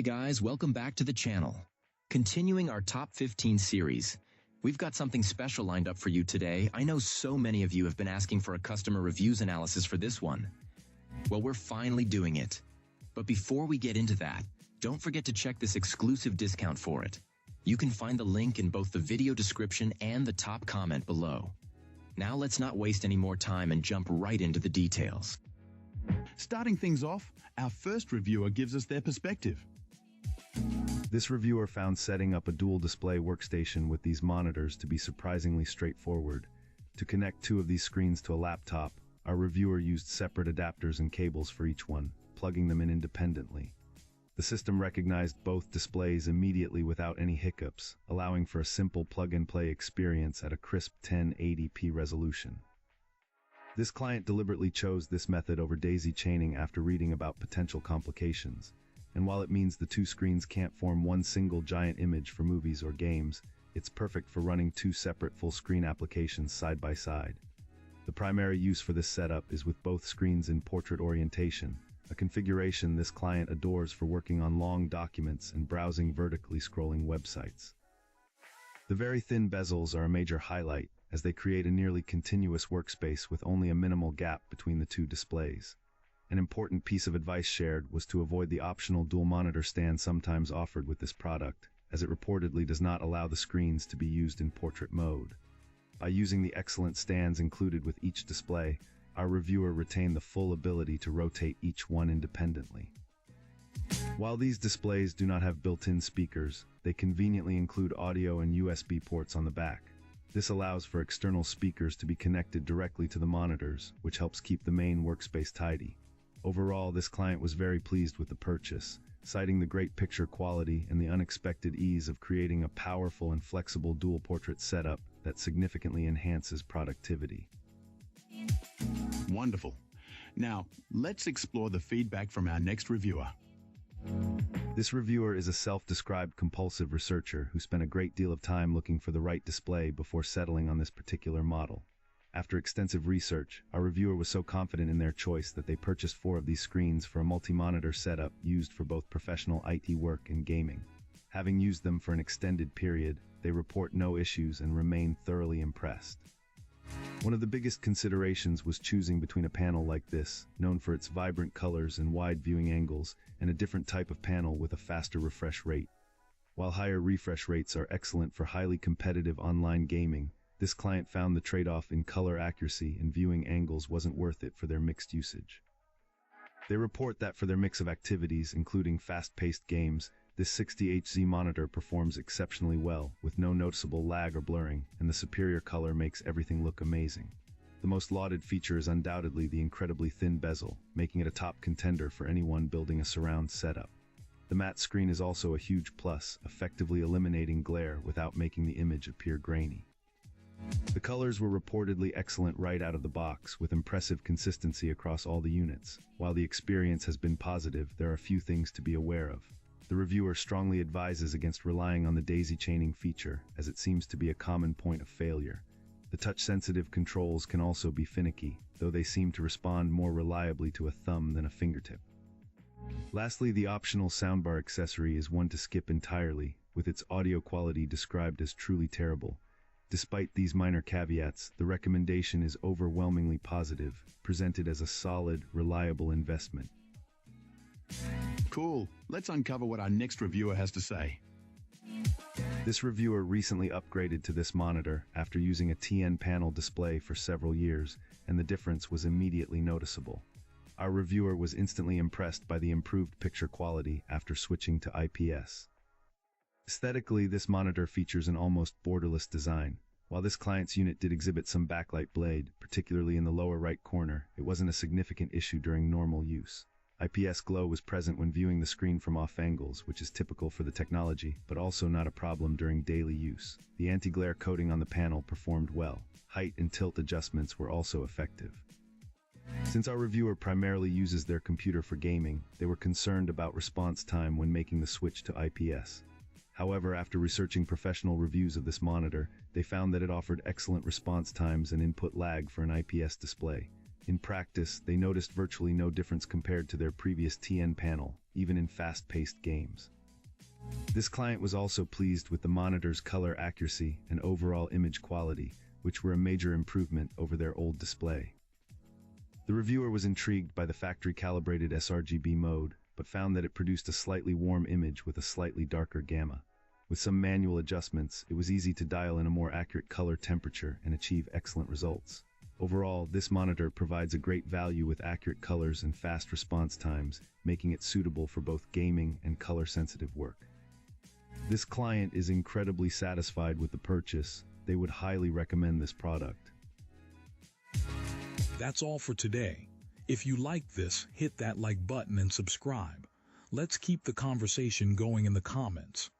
Hi guys, welcome back to the channel. Continuing our top 15 series, we've got something special lined up for you today. I know so many of you have been asking for a customer reviews analysis for this one. Well, we're finally doing it. But before we get into that, don't forget to check this exclusive discount for it. You can find the link in both the video description and the top comment below. Now let's not waste any more time and jump right into the details. Starting things off, our first reviewer gives us their perspective. This reviewer found setting up a dual display workstation with these monitors to be surprisingly straightforward. To connect two of these screens to a laptop, our reviewer used separate adapters and cables for each one, plugging them in independently. The system recognized both displays immediately without any hiccups, allowing for a simple plug-and-play experience at a crisp 1080p resolution. This client deliberately chose this method over daisy chaining after reading about potential complications. And while it means the two screens can't form one single giant image for movies or games, it's perfect for running two separate full-screen applications side by side. The primary use for this setup is with both screens in portrait orientation, a configuration this client adores for working on long documents and browsing vertically scrolling websites. The very thin bezels are a major highlight, as they create a nearly continuous workspace with only a minimal gap between the two displays. An important piece of advice shared was to avoid the optional dual monitor stand sometimes offered with this product, as it reportedly does not allow the screens to be used in portrait mode. By using the excellent stands included with each display, our reviewer retained the full ability to rotate each one independently. While these displays do not have built-in speakers, they conveniently include audio and USB ports on the back. This allows for external speakers to be connected directly to the monitors, which helps keep the main workspace tidy. Overall, this client was very pleased with the purchase, citing the great picture quality and the unexpected ease of creating a powerful and flexible dual portrait setup that significantly enhances productivity. Wonderful. Now, let's explore the feedback from our next reviewer. This reviewer is a self-described compulsive researcher who spent a great deal of time looking for the right display before settling on this particular model. After extensive research, our reviewer was so confident in their choice that they purchased 4 of these screens for a multi-monitor setup used for both professional IT work and gaming. Having used them for an extended period, they report no issues and remain thoroughly impressed. One of the biggest considerations was choosing between a panel like this, known for its vibrant colors and wide viewing angles, and a different type of panel with a faster refresh rate. While higher refresh rates are excellent for highly competitive online gaming, this client found the trade-off in color accuracy and viewing angles wasn't worth it for their mixed usage. They report that for their mix of activities, including fast-paced games, this 60Hz monitor performs exceptionally well, with no noticeable lag or blurring, and the superior color makes everything look amazing. The most lauded feature is undoubtedly the incredibly thin bezel, making it a top contender for anyone building a surround setup. The matte screen is also a huge plus, effectively eliminating glare without making the image appear grainy. The colors were reportedly excellent right out of the box, with impressive consistency across all the units. While the experience has been positive, there are a few things to be aware of. The reviewer strongly advises against relying on the daisy chaining feature, as it seems to be a common point of failure. The touch-sensitive controls can also be finicky, though they seem to respond more reliably to a thumb than a fingertip. Lastly, the optional soundbar accessory is one to skip entirely, with its audio quality described as truly terrible. Despite these minor caveats, the recommendation is overwhelmingly positive, presented as a solid, reliable investment. Cool. Let's uncover what our next reviewer has to say. This reviewer recently upgraded to this monitor after using a TN panel display for several years, and the difference was immediately noticeable. Our reviewer was instantly impressed by the improved picture quality after switching to IPS. Aesthetically, this monitor features an almost borderless design. While this client's unit did exhibit some backlight blade, particularly in the lower right corner, it wasn't a significant issue during normal use. IPS glow was present when viewing the screen from off angles, which is typical for the technology, but also not a problem during daily use. The anti-glare coating on the panel performed well. Height and tilt adjustments were also effective. Since our reviewer primarily uses their computer for gaming, they were concerned about response time when making the switch to IPS. However, after researching professional reviews of this monitor, they found that it offered excellent response times and input lag for an IPS display. In practice, they noticed virtually no difference compared to their previous TN panel, even in fast-paced games. This client was also pleased with the monitor's color accuracy and overall image quality, which were a major improvement over their old display. The reviewer was intrigued by the factory-calibrated sRGB mode, but found that it produced a slightly warm image with a slightly darker gamma. With some manual adjustments, it was easy to dial in a more accurate color temperature and achieve excellent results. Overall, this monitor provides a great value with accurate colors and fast response times, making it suitable for both gaming and color-sensitive work. This client is incredibly satisfied with the purchase. They would highly recommend this product. That's all for today. If you liked this, hit that like button and subscribe. Let's keep the conversation going in the comments.